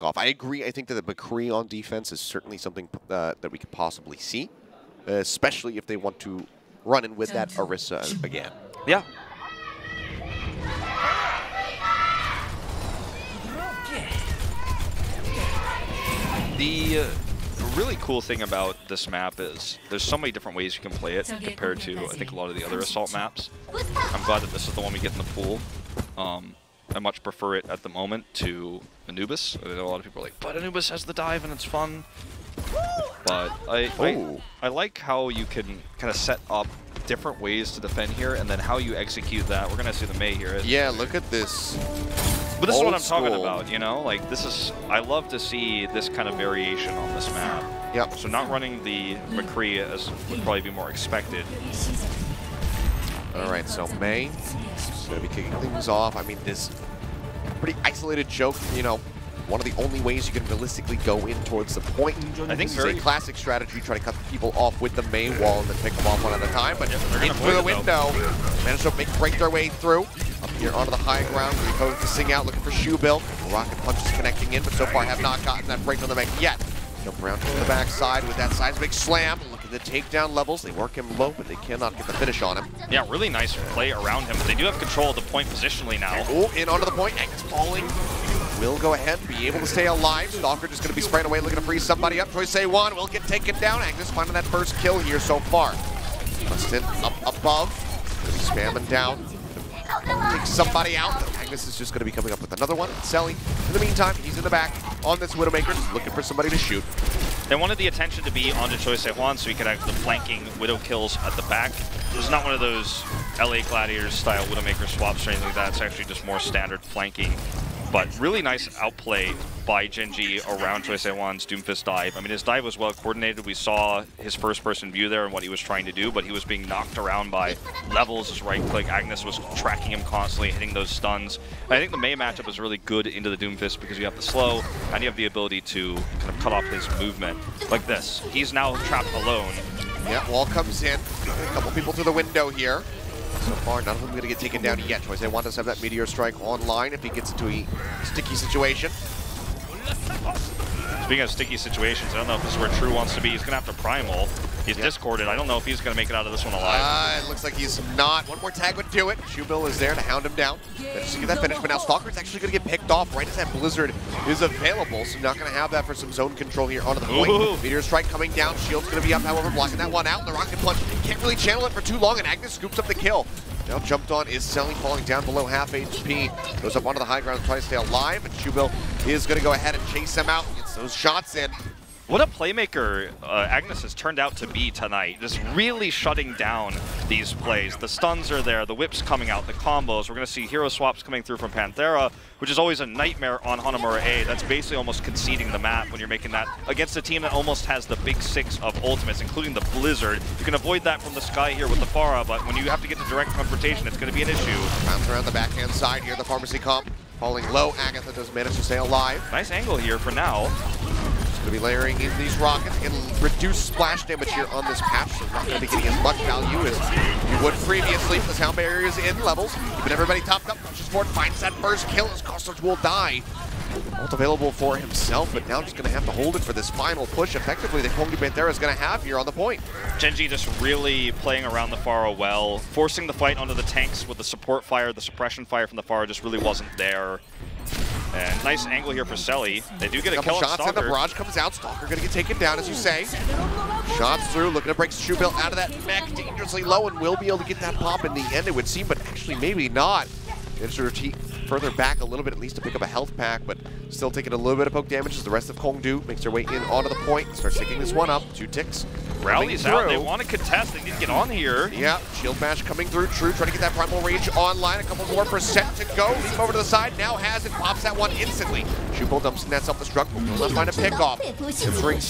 off. I agree. I think that the McCree on defense is certainly something that we could possibly see, especially if they want to run in with that Orisa again. Yeah. The really cool thing about this map is there's so many different ways you can play it compared to, I think, a lot of the other Assault maps. I'm glad that this is the one we get in the pool. I much prefer it at the moment to Anubis. I know a lot of people are like, but Anubis has the dive and it's fun. But I like how you can kind of set up different ways to defend here, and then how you execute that. We're going to see the Mei here. Yeah, look at this. But this is what I'm talking about, you know? Like, this is, I love to see this kind of variation on this map. Yep. So not running the McCree as would probably be more expected. All right, so Mei is going to be kicking things off. I mean, this pretty isolated joke, you know, one of the only ways you can realistically go in towards the point. I think it's a classic strategy, try to cut people off with the Mei wall and then pick them off one at a time. But in through the window, managed to break their way through. Up here onto the high ground, focusing out, looking for shoe build. Rocket punches connecting in, but so far have not gotten that break on the Mei yet. Jump around to the backside with that seismic slam. Looking to take down levels. They work him low, but they cannot get the finish on him. Yeah, really nice play around him. They do have control of the point positionally now. Oh, in onto the point. Agnes falling. Will go ahead, be able to stay alive. Stalker just going to be spraying away, looking to freeze somebody up. Choice A1 will get taken down. Agnes finding that first kill here so far. Mustin up above. Spamming down. Take somebody out. Agnes is just going to be coming up with another one. Selly, in the meantime, he's in the back on this Widowmaker, just looking for somebody to shoot. They wanted the attention to be onto Choice A1 so he could have the flanking Widow kills at the back. This is not one of those LA Gladiators style Widowmaker swaps or anything like that. It's actually just more standard flanking. But really nice outplay by Gen.G around Choice A1's Doomfist dive. I mean, his dive was well coordinated. We saw his first-person view there and what he was trying to do, but he was being knocked around by levels, his right-click. Agnes was tracking him constantly, hitting those stuns. I think the Mei matchup is really good into the Doomfist because you have the slow and you have the ability to kind of cut off his movement. Like this. He's now trapped alone. Yeah, wall comes in. A couple people through the window here. So far, none of them going to get taken down yet. Choice A1 does have that Meteor Strike online if he gets into a sticky situation. Speaking of sticky situations, I don't know if this is where True wants to be. He's going to have to Primal. He's discorded. I don't know if he's going to make it out of this one alive. It looks like he's not. One more tag would do it. Shoebill is there to hound him down. Just to get that finish, but now Stalker's actually going to get picked off right as that Blizzard is available. So not going to have that for some zone control here onto the point. Ooh. Meteor Strike coming down. Shield's going to be up, however, blocking that one out. The Rocket Punch can't really channel it for too long, and Agnes scoops up the kill. Now jumped on is Selly, falling down below half HP. Goes up onto the high ground, trying to stay alive, and Shoebill is going to go ahead and chase him out. Gets those shots in. What a playmaker Agnes has turned out to be tonight. Just really shutting down these plays. The stuns are there, the whips coming out, the combos. We're going to see hero swaps coming through from Panthera, which is always a nightmare on Hanamura A. That's basically almost conceding the map when you're making that against a team that almost has the big six of ultimates, including the Blizzard. You can avoid that from the sky here with the Pharah, but when you have to get to direct confrontation, it's going to be an issue. Bounce around the backhand side here, the Pharmacy comp. Falling low, Agatha does manage to stay alive. Nice angle here for now. Going to be layering in these rockets and reduce splash damage here on this patch, so not going to be getting as much value as you would previously. The sound barrier is in levels, keeping everybody topped up. Pushes forward, finds that first kill as Costarch will die. Ult available for himself, but now just going to have to hold it for this final push. Effectively, the KongDoo Panthera is going to have here on the point. Gen.G just really playing around the Pharah well, forcing the fight onto the tanks with the support fire. The suppression fire from the Pharah just really wasn't there. And nice angle here for Selly. They do get a kill on Stalker. Shots in, the barrage comes out. Stalker going to get taken down, as you say. Shots through, looking to break Shoebill out of that mech dangerously low, and will be able to get that pop in the end, it would seem, but actually maybe not. Sort of further back a little bit, at least to pick up a health pack, but still taking a little bit of poke damage as the rest of KongDoo makes their way in onto the point. Starts taking this one up. 2 ticks. Rally's out. They want to contest. They need to get on here. Yeah, shield bash coming through. True trying to get that primal range online. A couple more percent to go. Leap over to the side. Now has it. Pops that one instantly. Shoebill dumps in that self-destruct. Will not find a pick-off. Entering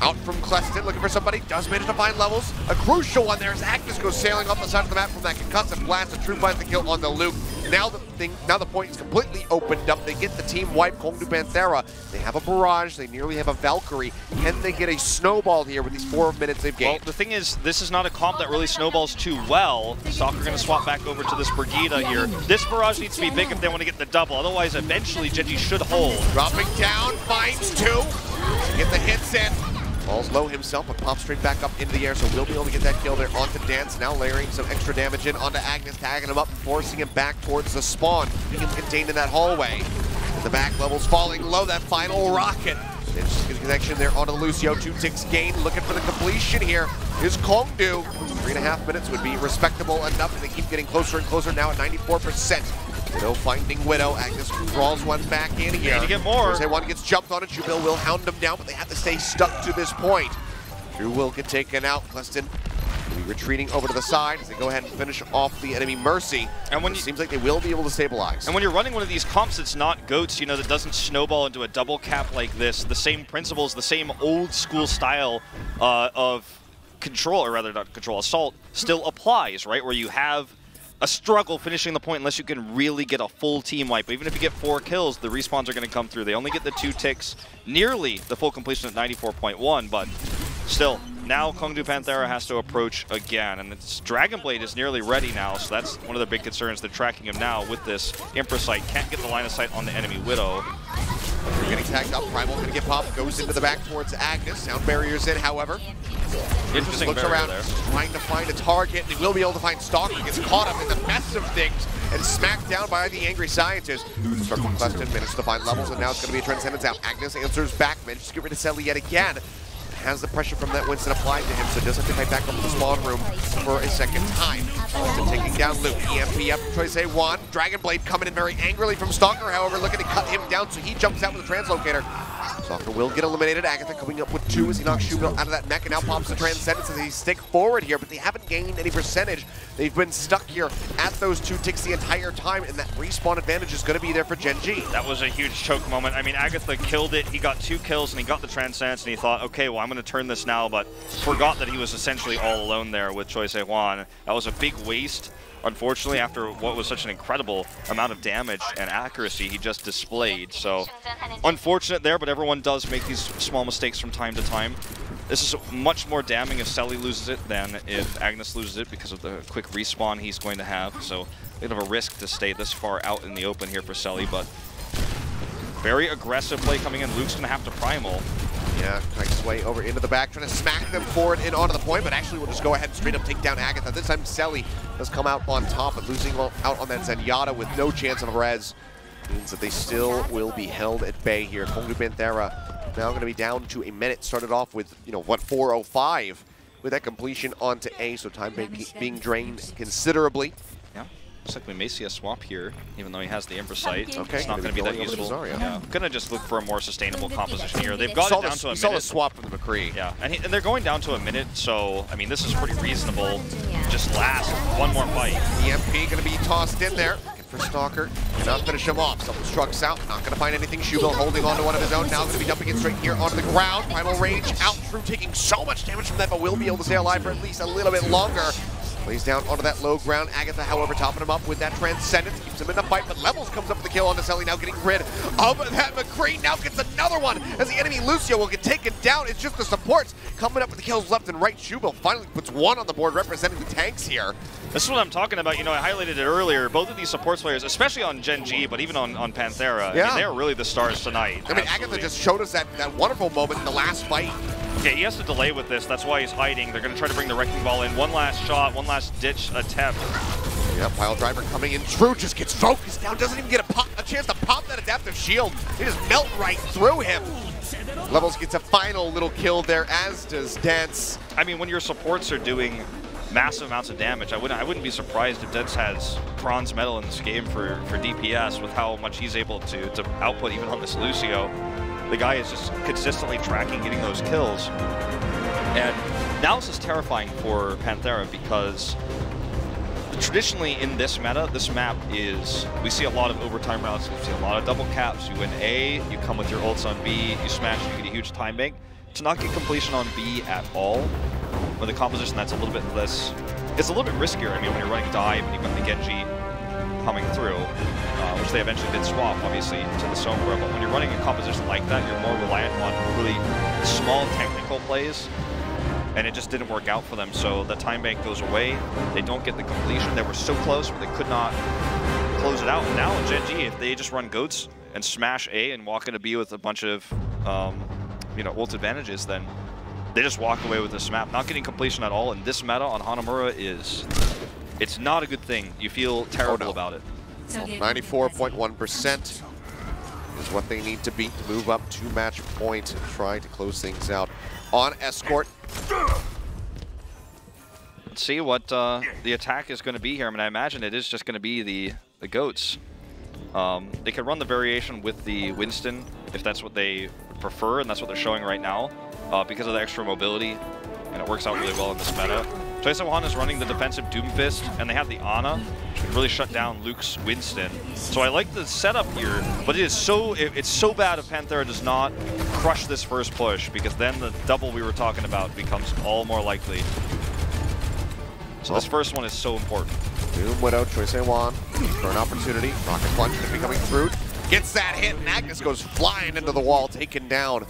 out from Cleston, looking for somebody. Does manage to find levels. A crucial one there as Agnes goes sailing off the side of the map from that concussive blast. And True finds the kill on the loop. now the point is completely opened up. They get the team wipe, KongDoo Panthera. They have a barrage. They nearly have a Valkyrie. Can they get a snowball here with these 4 minutes they've gained? Well, the thing is, this is not a comp that really snowballs too well. Soccer going to swap back over to this Brigida here. This barrage needs to be big if they want to get the double. Otherwise, eventually, Gen.G should hold. Dropping down, finds 2. Get the hits in. Falls low himself, but pops straight back up into the air, so we'll be able to get that kill there onto Dance. Now layering some extra damage in onto Agnes, tagging him up and forcing him back towards the spawn. Keeping him contained in that hallway. And the back levels falling low, that final rocket. And just get a connection there onto Lucio. 2 ticks gained, looking for the completion here. Here's KongDoo. 3.5 minutes would be respectable enough, and they keep getting closer and closer now at 94%. Widow finding Widow. Agnes draws one back in here. Need to get more. One gets jumped on it. Jubil will hound them down, but they have to stay stuck to this point. Drew will get taken out. Cleston will be retreating over to the side as they go ahead and finish off the enemy Mercy. And when it seems like they will be able to stabilize. And when you're running one of these comps that's not GOATs, you know, that doesn't snowball into a double cap like this, the same principles, the same old school style of control, or rather not control, assault, still applies, right? Where you have a struggle finishing the point unless you can really get a full team wipe. Even if you get 4 kills, the respawns are going to come through. They only get the 2 ticks, nearly the full completion at 94.1, but still, now KongDoo Panthera has to approach again, and its Dragon Blade is nearly ready now, so that's one of their big concerns. They're tracking him now with this Empress Sight. Can't get the line of sight on the enemy Widow. They're getting tagged up. Primal going to get popped. Goes into the back towards Agnes. Sound barriers in, however. Interesting looks around, there. trying to find a target. They will be able to find Stalker. Gets caught up in the mess of things and smacked down by the angry scientist. Circle Cleston managed to find levels, and now it's going to be a Transcendence out. Agnes answers back, manages to get rid of Selly yet again. Has the pressure from that Winston applied to him, so does have to fight back up to the spawn room for a second time. Winston taking down Luke. EMP up from Choice A1. Dragon Blade coming in very angrily from Stalker, however, looking to cut him down, so he jumps out with a translocator. Stalker will get eliminated. Agatha coming up with 2 as he knocks Schubill out of that mech, and now pops the Transcendence as they stick forward here, but they haven't gained any percentage. They've been stuck here at those 2 ticks the entire time, and that respawn advantage is going to be there for Gen.G. That was a huge choke moment. I mean, Agatha killed it. He got 2 kills, and he got the Transcendence, and he thought, okay, well, I'm going to turn this now, but forgot that he was essentially all alone there with Choi Se-hwan. That was a big waste. Unfortunately, after what was such an incredible amount of damage and accuracy he just displayed. So, unfortunate there, but everyone does make these small mistakes from time to time. This is much more damning if Selly loses it than if Agnes loses it because of the quick respawn he's going to have. So, a bit of a risk to stay this far out in the open here for Selly, but very aggressive play coming in. Luke's going to have to primal. Yeah, trying to sway over into the back, trying to smack them forward and onto the point, but actually we'll just go ahead and straight up take down Agatha. This time Selly does come out on top, but losing out on that Zenyatta with no chance of a res means that they still will be held at bay here. KongDoo Panthera now going to be down to a minute. Started off with, 4:05 with that completion onto A, so time being drained considerably. Yeah. Looks like we may see a swap here, even though he has the Empress Sight. Okay. It's not going to be that useful. Yeah. Going to just look for a more sustainable composition here. They've got it down to a minute. Saw a swap from the McCree. Yeah, and they're going down to a minute, so, I mean, this is pretty reasonable. Just last one more fight. EMP going to be tossed in there. Looking for Stalker. Cannot finish him off. Self-destructs out. Not going to find anything. Schubill holding on to one of his own. Now going to be dumping it straight here onto the ground. Primal Rage out. True taking so much damage from that, but will be able to stay alive for at least a little bit longer. Lays down onto that low ground. Agatha, however, topping him up with that Transcendence. Keeps him in the fight, but Levels comes up with the kill onto Selly, now getting rid of that McCree. Now gets another one as the enemy Lucio will get taken down. It's just the supports coming up with the kills left and right. Schubill finally puts 1 on the board, representing the tanks here. This is what I'm talking about. I highlighted it earlier. Both of these supports players, especially on Gen.G, but even on Panthera, yeah. I mean, they're really the stars tonight. I mean, Agatha just showed us that wonderful moment in the last fight. Okay, he has to delay with this. That's why he's hiding. They're going to try to bring the Wrecking Ball in. One last shot, one last ditch attempt. Yeah, Pile Driver coming in. True just gets focused down. Doesn't even get a chance to pop that adaptive shield. They just melt right through him. Levels gets a final little kill there, as does Dance. I mean, when your supports are doing massive amounts of damage, I wouldn't be surprised if Dance has bronze medal in this game for DPS with how much he's able to output even on this Lucio. The guy is just consistently tracking, getting those kills. And now this is terrifying for Panthera because traditionally in this meta, this map is, we see a lot of overtime routes, we see a lot of double caps. You win A, you come with your ults on B, you smash, you get a huge time bank. To not get completion on B at all, with a composition that's a little bit less, it's a little bit riskier. I mean, when you're running dive and you've got the Gen.G coming through, which they eventually did swap, obviously, to the Sombra. But when you're running a composition like that, you're more reliant on really small technical plays, and it just didn't work out for them. So the time bank goes away. They don't get the completion. They were so close, but they could not close it out. And now in Gen.G, if they just run goats and smash A and walk into B with a bunch of, you know, ult advantages, then they just walk away with this map. Not getting completion at all in this meta on Hanamura it's not a good thing. You feel terrible about it. 94.1% is what they need to beat to move up to match point and try to close things out on Escort. Let's see what the attack is going to be here. I mean, I imagine it is just going to be the goats. They could run the variation with the Winston if that's what they prefer, and that's what they're showing right now. Because of the extra mobility, and it works out really well in this meta. Choisewan is running the defensive Doomfist, and they have the Ana, which can really shut down Luke's Winston. So I like the setup here, but it's so bad if Panthera does not crush this first push, because then the double we were talking about becomes all more likely. So this first one is so important. Doom Widow, Choisewan for an opportunity. Rocket Punch is coming through. Gets that hit, and Agnes goes flying into the wall, taken down.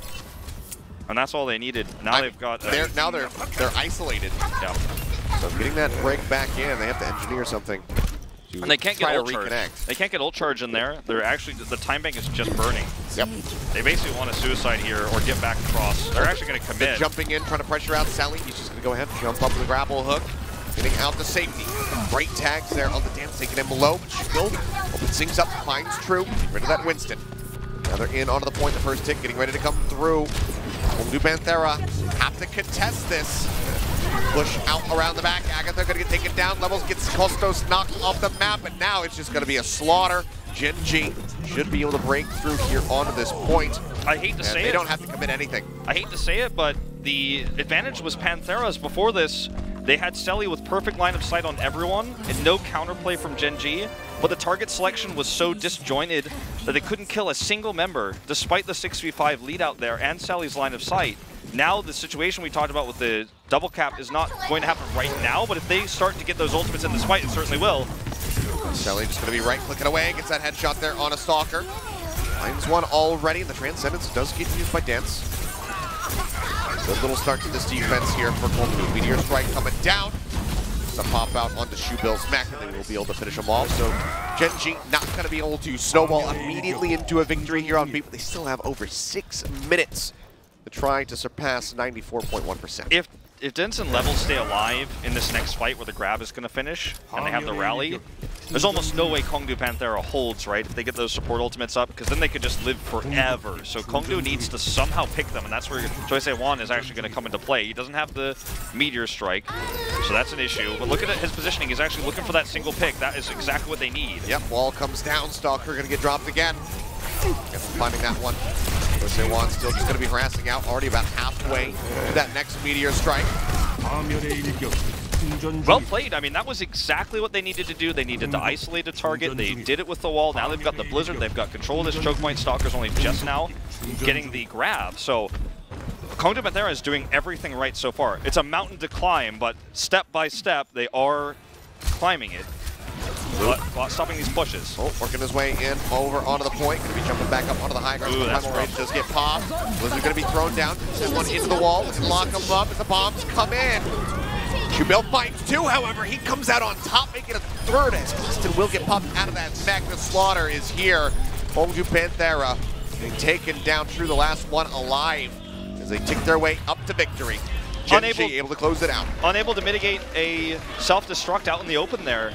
And that's all they needed. Now they've got... they're isolated. Yeah. So getting that break back in, they have to engineer something. And they can't get ult charge. They can't get ult charge in there. They're actually... The time bank is just burning. Yep. They basically want a suicide here or get back across. They're actually going to commit. They're jumping in, trying to pressure out Sally. He's just going to go ahead and jump up with the grapple hook. Getting out to safety. Great tags there on the dance, taking him below. But Shield opens things up, finds True. Get rid of that Winston. Now they're in onto the point, the first tick, getting ready to come through. KongDoo Panthera have to contest this. Push out around the back. Agatha gonna get taken down. Levels gets Kostos knocked off the map, and now it's just gonna be a slaughter. Gen.G should be able to break through here onto this point. I hate to say it. They don't have to commit anything. I hate to say it, but the advantage was Panthera's. Before this, they had Selly with perfect line of sight on everyone and no counterplay from Gen.G, but the target selection was so disjointed that they couldn't kill a single member despite the 6v5 lead out there and Sally's line of sight. Now the situation we talked about with the double cap is not going to happen right now, but if they start to get those ultimates in this fight, it certainly will. Sally just going to be right-clicking away, gets that headshot there on a Stalker. Finds one already, and the Transcendence does get used by Dance. Good little start to this defense here for KongDoo. Meteor Strike coming down. Just a pop out onto Shoebill's mech, and they will be able to finish him off. So Gen.G not going to be able to snowball immediately into a victory here on B, but they still have over 6 minutes to try to surpass 94.1%. If Denson levels stay alive in this next fight where the grab is going to finish, and they have the rally, there's almost no way KongDoo Panthera holds, right, if they get those support ultimates up, because then they could just live forever. So KongDoo needs to somehow pick them, and that's where Choisewan is actually going to come into play. He doesn't have the Meteor Strike, so that's an issue. But look at his positioning. He's actually looking for that single pick. That is exactly what they need. Yep, wall comes down. Stalker going to get dropped again. Finding that one. Choisewan still just going to be harassing out, already about halfway to that next Meteor Strike. Well played. I mean, that was exactly what they needed to do. They needed to isolate a target. They did it with the wall. Now they've got the Blizzard. They've got control of this choke point. Stalker's only just now getting the grab. So KongDoo Panthera is doing everything right so far. It's a mountain to climb, but step by step, they are climbing it. While stopping these pushes. Oh, working his way in over onto the point. Going to be jumping back up onto the high ground. Ooh, Primal Rage does get popped. Blizzard going to be thrown down. Send one into the wall. Can lock him up as the bombs come in. Shoebill finds two, however. He comes out on top, making a third as Cliston will get popped out of that mech. The slaughter is here. KongDoo Panthera being taken down through the last one alive as they tick their way up to victory. Gen.G able to close it out. Unable to mitigate a self-destruct out in the open there.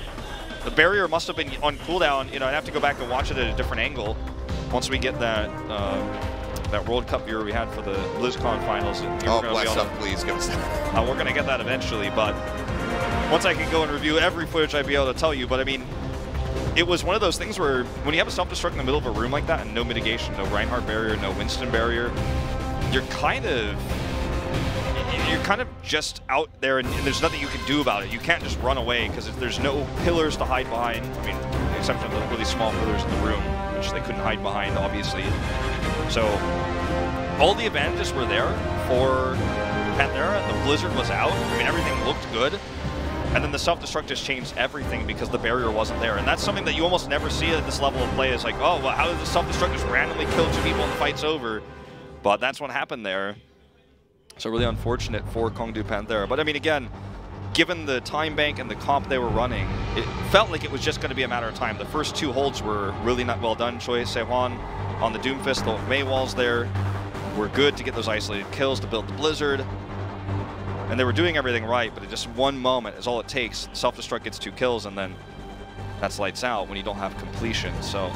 The barrier must have been on cooldown. You know, I'd have to go back and watch it at a different angle once we get that that World Cup viewer we had for the BlizzCon finals. Oh, bless up, please give us that. We're going to get that eventually, but once I can go and review every footage, I'd be able to tell you. But I mean, it was one of those things where when you have a self-destruct in the middle of a room like that and no mitigation, no Reinhardt barrier, no Winston barrier, you're kind of just out there, and there's nothing you can do about it. You can't just run away because there's no pillars to hide behind. I mean, except for the really small pillars in the room, which they couldn't hide behind, obviously. So all the advantages were there for Panthera. The Blizzard was out. I mean, everything looked good. And then the self-destruct just changed everything because the barrier wasn't there. And that's something that you almost never see at this level of play. Is like, oh, well, how did the self-destruct just randomly kill 2 people and the fight's over? But that's what happened there. So really unfortunate for KongDoo Panthera. But I mean, again, given the time bank and the comp they were running, it felt like it was just going to be a matter of time. The first 2 holds were really not well done. Choi Se-hwan on the Doomfist, the Mei walls there were good to get those isolated kills to build the Blizzard. And they were doing everything right, but just one moment is all it takes. Self-destruct gets 2 kills, and then that's lights out when you don't have completion. So,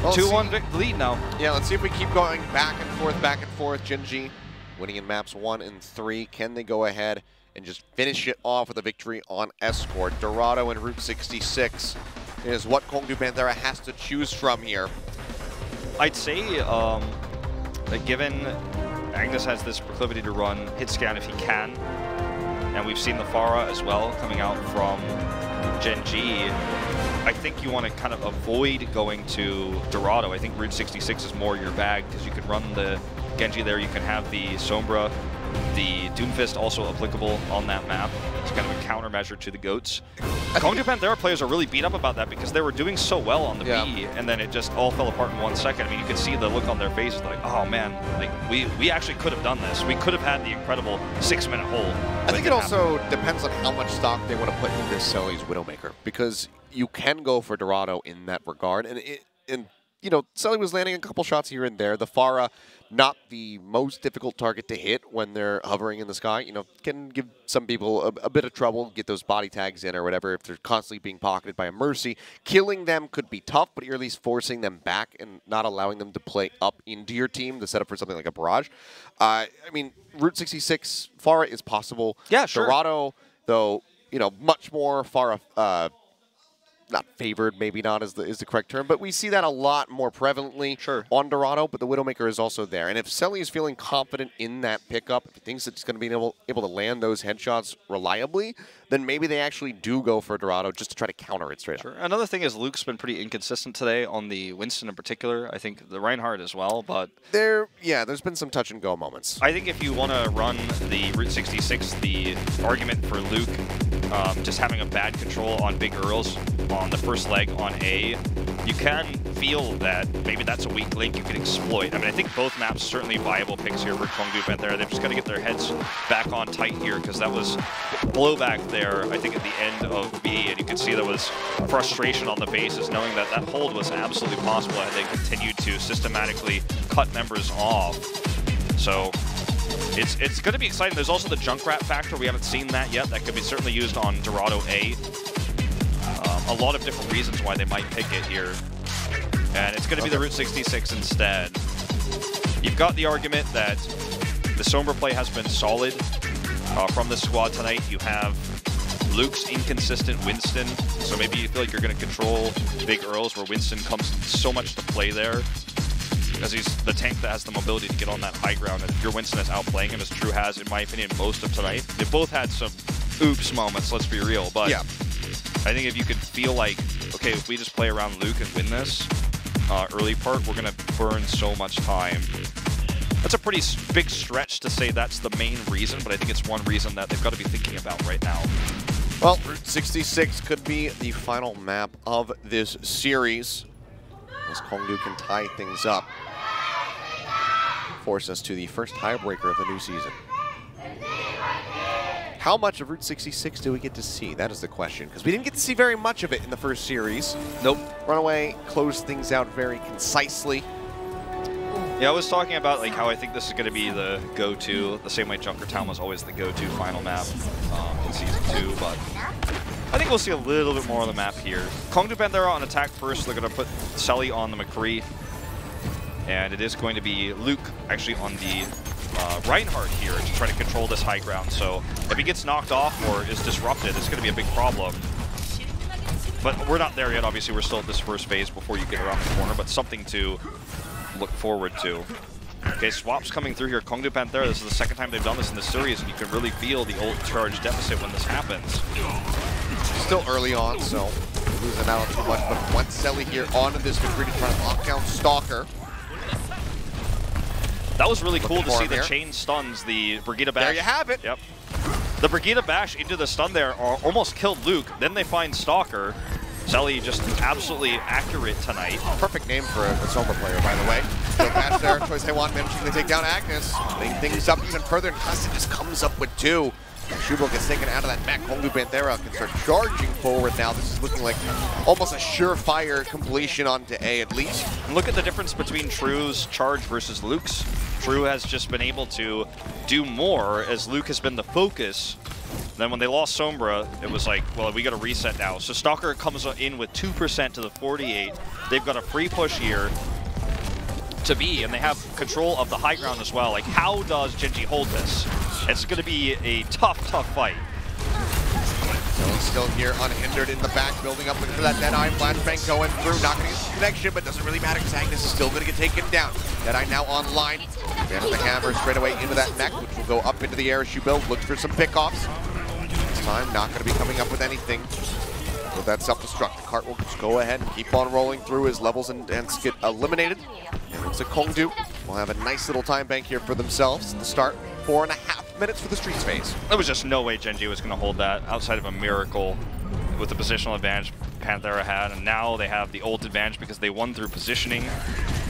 2-1 lead now. Yeah, let's see if we keep going back and forth. Gen.G winning in maps 1 and 3. Can they go ahead and just finish it off with a victory on Escort? Dorado and Route 66 is what KongDoo Panthera has to choose from here. I'd say that given Agnes has this proclivity to run hit scan if he can, and we've seen the Pharah as well coming out from Gen.G, I think you want to kind of avoid going to Dorado. I think Route 66 is more your bag because you can run the Genji there, you can have the Sombra, the Doomfist also applicable on that map. It's kind of a countermeasure to the GOATs. KongDoo Panthera players are really beat up about that because they were doing so well on the B, and then it just all fell apart in 1 second. I mean, you could see the look on their faces like, oh man, like we actually could have done this. We could have had the incredible 6-minute hold. I think it also depends on how much stock they want to put into Selly's Widowmaker, because you can go for Dorado in that regard. And you know, Selly was landing a couple shots here and there. The Pharah, not the most difficult target to hit when they're hovering in the sky. You know, can give some people a bit of trouble, get those body tags in or whatever if they're constantly being pocketed by a Mercy. Killing them could be tough, but you're at least forcing them back and not allowing them to play up into your team to set up for something like a barrage. I mean, Route 66, Pharah is possible. Yeah, sure. Dorado, though, you know, much more Pharah not favored, maybe not is the correct term, but we see that a lot more prevalently on Dorado, but the Widowmaker is also there. And if Selly is feeling confident in that pickup, if he thinks it's going to be able to land those headshots reliably, then maybe they actually do go for Dorado just to try to counter it straight up. Another thing is Luke's been pretty inconsistent today on the Winston in particular. I think the Reinhardt as well, but... there's been some touch-and-go moments. I think if you want to run the Route 66, the argument for Luke just having a bad control on big Earls on the first leg on A, you can feel that maybe that's a weak link you can exploit. I mean, I think both maps certainly viable picks here for KongDoo Panthera. They've just got to get their heads back on tight here because that was blowback there, I think, at the end of B, and you can see there was frustration on the bases knowing that that hold was absolutely possible and they continued to systematically cut members off. So it's going to be exciting. There's also the Junkrat factor. We haven't seen that yet. That could be certainly used on Dorado A. A lot of different reasons why they might pick it here. And it's going to be the Route 66 instead. You've got the argument that the Sombra play has been solid from this squad tonight. You have Luke's inconsistent Winston, so maybe you feel like you're going to control big Earls where Winston comes so much to play there. Because he's the tank that has the mobility to get on that high ground. And if your Winston is outplaying him, as True has, in my opinion, most of tonight. They both had some oops moments, let's be real. But yeah, I think if you could feel like, okay, if we just play around Luke and win this early part, we're going to burn so much time. That's a pretty big stretch to say that's the main reason, but I think it's one reason that they've got to be thinking about right now. Well, Route 66 could be the final map of this series, as KongDoo can tie things up. Force us to the first tiebreaker of the new season. How much of Route 66 do we get to see? That is the question, because we didn't get to see very much of it in the first series. Nope. Runaway closed things out very concisely. Yeah, I was talking about like how I think this is going to be the go-to, the same way Junkertown was always the go-to final map in Season 2, but I think we'll see a little bit more of the map here. KongDoo Panthera on attack first. They're going to put Selly on the McCree. And it is going to be Luke actually on the Reinhardt here to try to control this high ground. So if he gets knocked off or is disrupted, it's going to be a big problem. But we're not there yet. Obviously, we're still at this first phase before you get around the corner, but something to look forward to. Okay, swaps coming through here. KongDoo Panthera, this is the second time they've done this in the series, and you can really feel the old charge deficit when this happens. Still early on, so losing out too much, but one Selly here onto this McCree to try to lock down Stalker. That was really cool to see the chain stuns, the Brigida bash. There you have it. Yep. The Brigida bash into the stun there almost killed Luke. Then they find Stalker. Selly just absolutely accurate tonight. Perfect name for a Sombra player, by the way. Still bash there. Choice they want, managing to take down Agnes. Laying things up even further, and Hudson just comes up with 2. Schubel gets taken out of that mech. KongDoo Panthera can start charging forward now. This is looking like almost a surefire completion onto A at least. And look at the difference between True's charge versus Luke's. True has just been able to do more as Luke has been the focus. Then when they lost Sombra, it was like, well, we got to reset now. So Stalker comes in with 2% to the 48. They've got a free push here to B, and they have control of the high ground as well. Like, how does Gen.G hold this? It's going to be a tough fight. Still here unhindered in the back, building up, looking for that Deadeye. Flashbang going through, not going to get the connection, but doesn't really matter because Agnes is still going to get taken down. Deadeye now online. Fan of the hammer straight away into that mech, which will go up into the air as she builds. Looks for some pickoffs. This time, not going to be coming up with anything. With that self-destruct, the cart will just go ahead and keep on rolling through his levels and get eliminated. And looks like KongDoo will have a nice little time bank here for themselves at the start. 4.5 minutes for the Streets phase. There was just no way Gen.G was going to hold that outside of a miracle with the positional advantage Panthera had, and now they have the ult advantage because they won through positioning,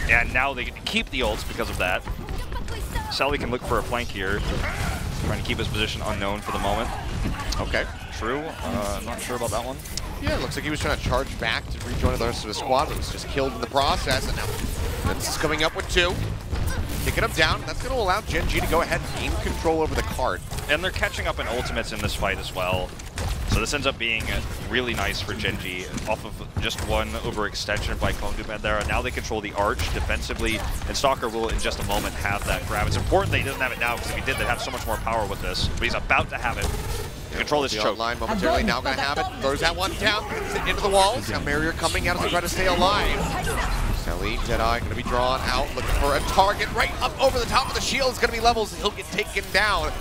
and now they get to keep the ults because of that. Selly can look for a flank here, trying to keep his position unknown for the moment. Okay. True, not sure about that one. Yeah, it looks like he was trying to charge back to rejoin the rest of the squad, but was just killed in the process, and now Vince is coming up with 2. Kicking him down, that's going to allow Gen.G to go ahead and gain control over the cart. And they're catching up in ultimates in this fight as well. So this ends up being really nice for Gen.G off of just one overextension by KongDoo Panthera. Now they control the arch defensively, and Stalker will in just a moment have that grab. It's important that he doesn't have it now, because if he did, they'd have so much more power with this. But he's about to have it. Control this choke. Online momentarily, now going to have it. Throws that one down, gets it into the walls. Now Barrier coming out as they try to stay alive. Selly, Deadeye going to be drawn out, looking for a target right up over the top of the shield. It's going to be levels. He'll get taken down.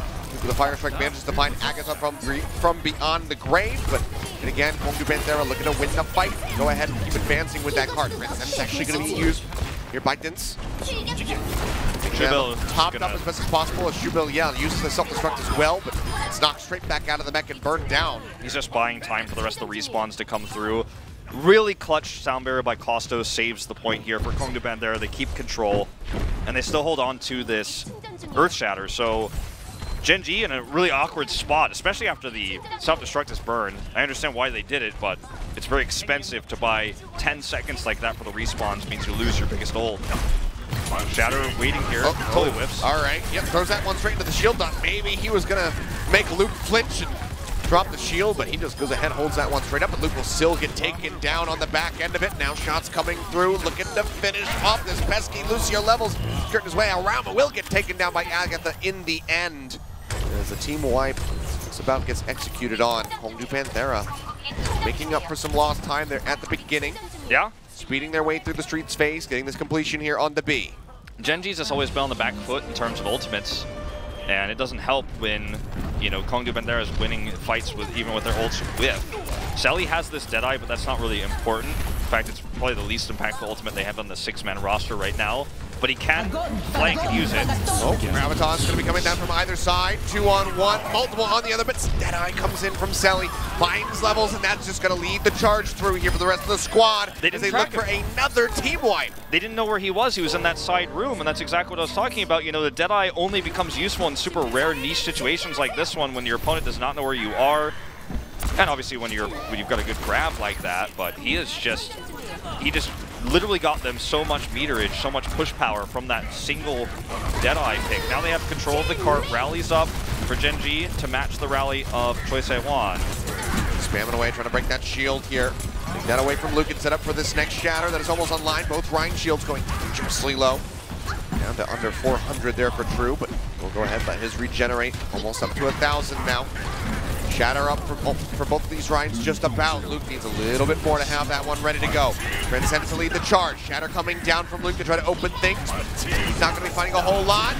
The Fire Strike manages to find Agatha from beyond the grave, but and again, KongDoo Panthera looking to win the fight. Go ahead and keep advancing with that card. Transcendence actually going to be used here by Dins. Topped up as best as possible as Schubel, uses the self-destruct as well, but it's knocked straight back out of the mech and burned down. He's just buying time for the rest of the respawns to come through. Really clutch sound barrier by Kostos saves the point here for KongDoo Panthera. They keep control, and they still hold on to this Earth Shatter. So Gen.G in a really awkward spot, especially after the self-destruct is burned. I understand why they did it, but it's very expensive to buy 10 seconds like that for the respawns. Means you lose your biggest ult. Shatter waiting here. Totally whiffs. All right. Yep, throws that one straight into the shield. Thought maybe he was going to make Luke flinch and drop the shield, but he just goes ahead, holds that one straight up, and Luke will still get taken down on the back end of it. Now shots coming through, looking to finish off this pesky Lucio levels. Skirting his way around, but will get taken down by Agatha in the end. As a team wipe just about gets executed on. KongDoo Panthera making up for some lost time there at the beginning. Yeah. Speeding their way through the Streets phase, getting this completion here on the B. Gen.G's has always been on the back foot in terms of ultimates, and it doesn't help when, you know, KongDoo Panthera is winning fights with even with their ults whiff. Selly has this Deadeye, but that's not really important. In fact, it's probably the least impactful ultimate they have on the 6-man roster right now. But he can flank and use it. Oh, Graviton's going to be coming down from either side. 2-on-1, multiple on the other, but Deadeye comes in from Selly, finds levels, and that's just going to lead the charge through here for the rest of the squad as they look for another team wipe. They didn't know where he was. He was in that side room, and that's exactly what I was talking about. You know, the Deadeye only becomes useful in super rare niche situations like this one when your opponent does not know where you are. And obviously when you've got a good grab like that, but he just literally got them so much meterage, so much push power from that single Deadeye pick. Now they have control of the cart, rallies up for Gen.G to match the rally of Choi Se-hwan. Spamming away, trying to break that shield here. Take that away from Luke and set up for this next shatter that is almost online. Both Rhine shields going dangerously low. Down to under 400 there for True, but we'll go ahead, let his regenerate. Almost up to 1,000 now. Shatter up for both of these Rhines just about. Luke needs a little bit more to have that one ready to go. Transcends to lead the charge. Shatter coming down from Luke to try to open things, but he's not going to be finding a whole lot.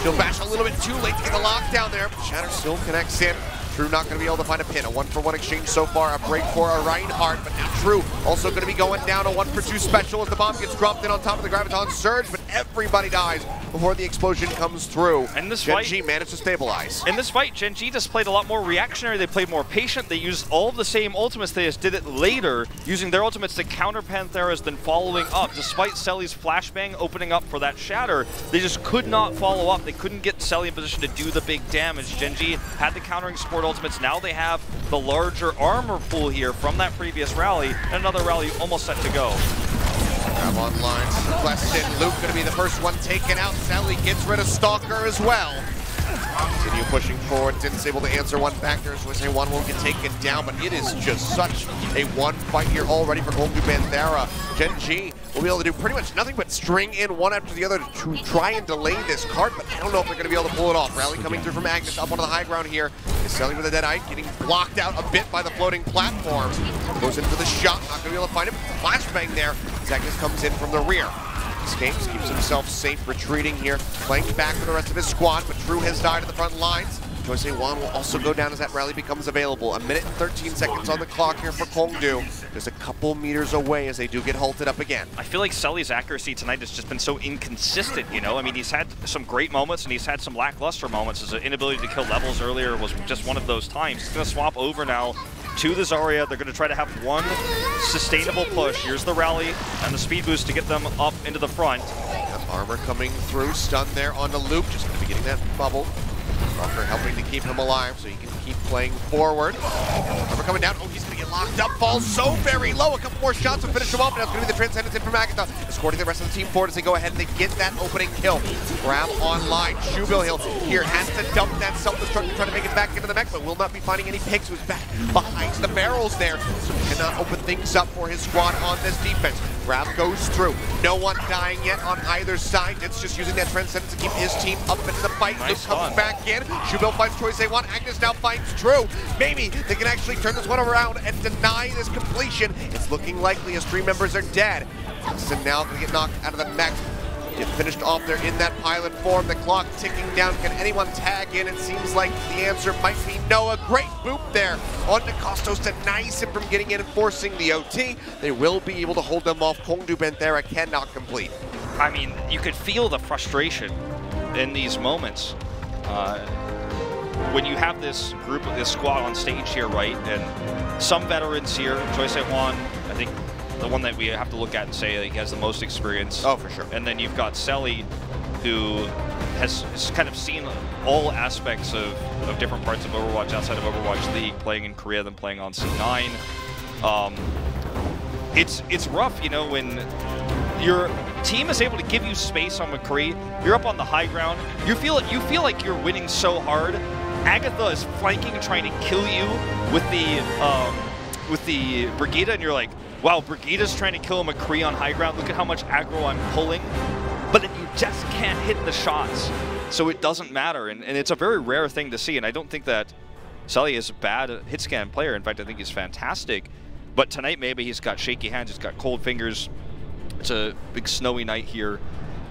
She'll bash a little bit too late to get the lockdown there, but Shatter still connects in. True not going to be able to find a pin. A 1-for-1 exchange so far. A break for a Reinhardt, but now True also going to be going down. A 1-for-2 special as the bomb gets dropped in on top of the Graviton Surge, but everybody dies before the explosion comes through. And this Gen.G managed to stabilize. In this fight, Gen.G just played a lot more reactionary. They played more patient. They used all of the same ultimates. They just did it later, using their ultimates to counter Panthera's, then following up. Despite Selly's flashbang opening up for that shatter, they just could not follow up. They couldn't get Selly in position to do the big damage. Gen.G had the countering support ultimates. Now they have the larger armor pool here from that previous rally, and another rally almost set to go. Grab online, requested. Luke going to be the first one taken out. Sally gets rid of Stalker as well. Continue pushing forward. Didn't able to answer one back there. So say one will get taken down, but it is just such a one fight here already for KongDoo Panthera. Gen.G will be able to do pretty much nothing but string in one after the other to try and delay this cart, but I don't know if they're going to be able to pull it off. Rally coming through from Agnes up onto the high ground here. Is Selly with a dead eye, getting blocked out a bit by the floating platforms. Goes in for the shot, not going to be able to find him. Flashbang there as Agnes comes in from the rear. Escapes, keeps himself safe, retreating here. Flanked back for the rest of his squad, but True has died at the front lines. Choice One will also go down as that rally becomes available. 1 minute and 13 seconds on the clock here for KongDoo. Just a couple meters away as they do get halted up again. I feel like Selly's accuracy tonight has just been so inconsistent, you know? I mean, he's had some great moments and he's had some lackluster moments. His inability to kill levels earlier was just one of those times. He's going to swap over now to the Zarya. They're going to try to have one sustainable push. Here's the rally and the speed boost to get them up into the front. Armor coming through, stun there onto Luke. Just going to be getting that bubble. Walker helping to keep him alive so he can keep playing forward. Armor coming down. Oh, he's going to get locked up. Falls so very low. A couple more shots will finish him off. Now it's going to be the Transcendence in from Agatha, escorting the rest of the team forward as they go ahead and they get that opening kill. Grab online. Shubil here has to dump that self-destruct to try to make it back into the mech, but will not be finding any picks. Who's back behind the barrels there, so he cannot open things up for his squad on this defense. Grab goes through. No one dying yet on either side. It's just using that Transcendence to keep his team up into the fight. Nice Luke comes back in. Shubil finds Choice A1. Agnes now finds True. Maybe they can actually turn this one around and deny this completion. It's looking likely as 3 members are dead. Winston now going to get knocked out of the mech. Get finished off there in that pilot form. The clock ticking down. Can anyone tag in? It seems like the answer might be no. A great boop there on Costos to nice him from getting in and forcing the OT. They will be able to hold them off. KongDoo Panthera cannot complete. I mean, you could feel the frustration in these moments. When you have this group, this squad on stage here, right, and some veterans here, Choice One, I think the one that we have to look at and say like, he has the most experience. Oh, for sure. And then you've got Selly, who has kind of seen all aspects of different parts of Overwatch outside of Overwatch League, playing in Korea, then playing on C9. It's rough, you know, when your team is able to give you space on McCree, you're up on the high ground, you feel like you're winning so hard. Agatha is flanking and trying to kill you with the Brigida, and you're like, wow, Brigida's trying to kill McCree on high ground. Look at how much aggro I'm pulling. But then you just can't hit the shots, so it doesn't matter. And it's a very rare thing to see, and I don't think that Selly is a bad hit scan player. In fact, I think he's fantastic. But tonight, maybe he's got shaky hands, he's got cold fingers. It's a big snowy night here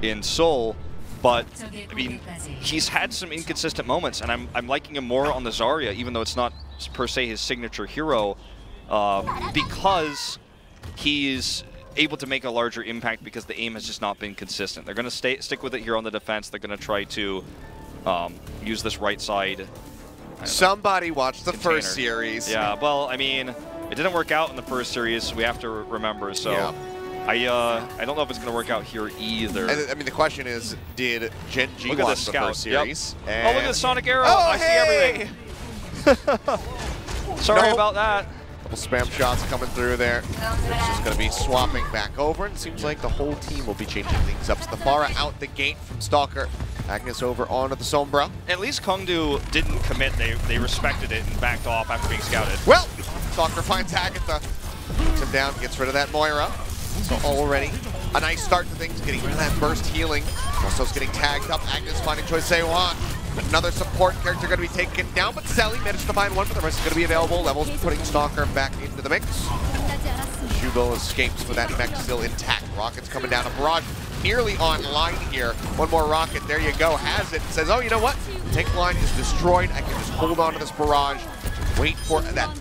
in Seoul. But, I mean, he's had some inconsistent moments, and I'm liking him more on the Zarya, even though it's not per se his signature hero, because he's able to make a larger impact because the aim has just not been consistent. They're going to stick with it here on the defense. They're going to try to use this right side. Somebody watched the first series. Yeah, well, I mean, it didn't work out in the first series, we have to remember, so... Yeah. I don't know if it's going to work out here either. I mean, the question is, did Gen.G watch the first series? Yep. Oh, look at the Sonic Arrow! Oh, I see everything! Sorry about that. Couple spam shots coming through there. It's just going to be swapping back over, and it seems like the whole team will be changing things up. So the Farah out the gate from Stalker. Agnes over onto the Sombra. At least KongDoo didn't commit. They respected it and backed off after being scouted. Well, Stalker finds Agatha. Puts him down, gets rid of that Moira. So already a nice start to things, getting rid of that burst healing. Also getting tagged up. Agnes finding Choice A1. Another support character going to be taken down, but Selly managed to find one, but the rest is going to be available. Levels putting Stalker back into the mix. Shubil escapes with that mech still intact. Rockets coming down. A barrage nearly online here. One more rocket. There you go. Has it. Says, oh, you know what? The tank line is destroyed. I can just hold on to this barrage wait for that,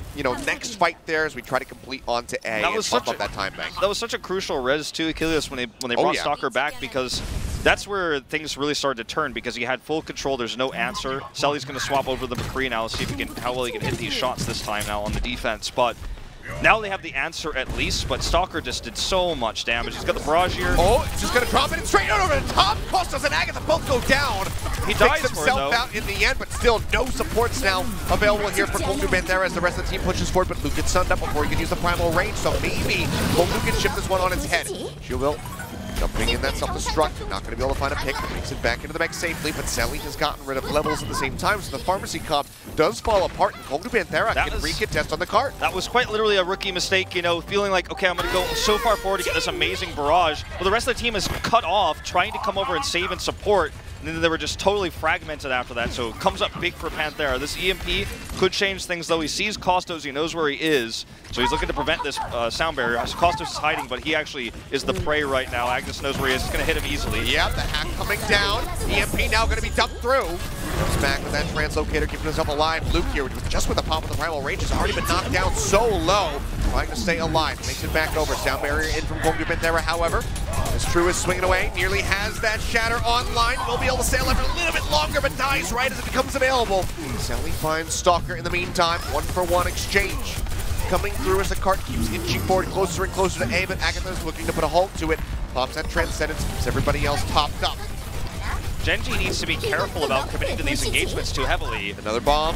next fight there as we try to complete onto A and bump up that time bank. That was such a crucial res to Achilios when they brought Stalker back, because that's where things really started to turn, because he had full control. There's no answer. Selly's going to swap over the McCree now. Let's see if how well he can hit these shots this time now on the defense. But now they have the answer at least, but Stalker just did so much damage. He's got the barrage here. Oh, he's just going to drop it straight out over the top. Kostas and Agatha both go down. He dies himself out in the end, but still no supports now available here for KongDoo Panthera as the rest of the team pushes forward, but Luke gets stunned up before he can use the primal range, so maybe KongDoo can shift this one on its head. Shield jumping in that self-destruct, not going to be able to find a pick, but makes it back into the mech safely, but Sally has gotten rid of levels at the same time, so the pharmacy comp does fall apart, and KongDoo Panthera can re-contest on the cart. That was quite literally a rookie mistake, feeling like, okay, I'm going to go so far forward to get this amazing barrage. Well, the rest of the team is cut off, trying to come over and save and support, and then they were just totally fragmented after that, so it comes up big for Panthera. This EMP could change things, though. He sees Kostos, he knows where he is, so he's looking to prevent this sound barrier. Kostos is hiding, but he actually is the prey right now. Agnes knows where he is. He's going to hit him easily. Yep, the hack coming down. EMP now going to be dumped through. Comes back with that translocator, keeping himself alive. Luke here, just with the pop of the primal range, has already been knocked down so low. Trying to stay alive. Makes it back over. Sound barrier in from KongDoo Panthera, however. As True is swinging away, nearly has that shatter online. Will be able to stay alive for a little bit longer, but dies right as it becomes available. Sally finds Stalker in the meantime. 1-for-1 exchange. Coming through as the cart keeps inching forward closer and closer to A, but Agatha is looking to put a halt to it. Pops that Transcendence, keeps everybody else topped up. Gen.G needs to be careful about committing to these engagements too heavily. Another bomb.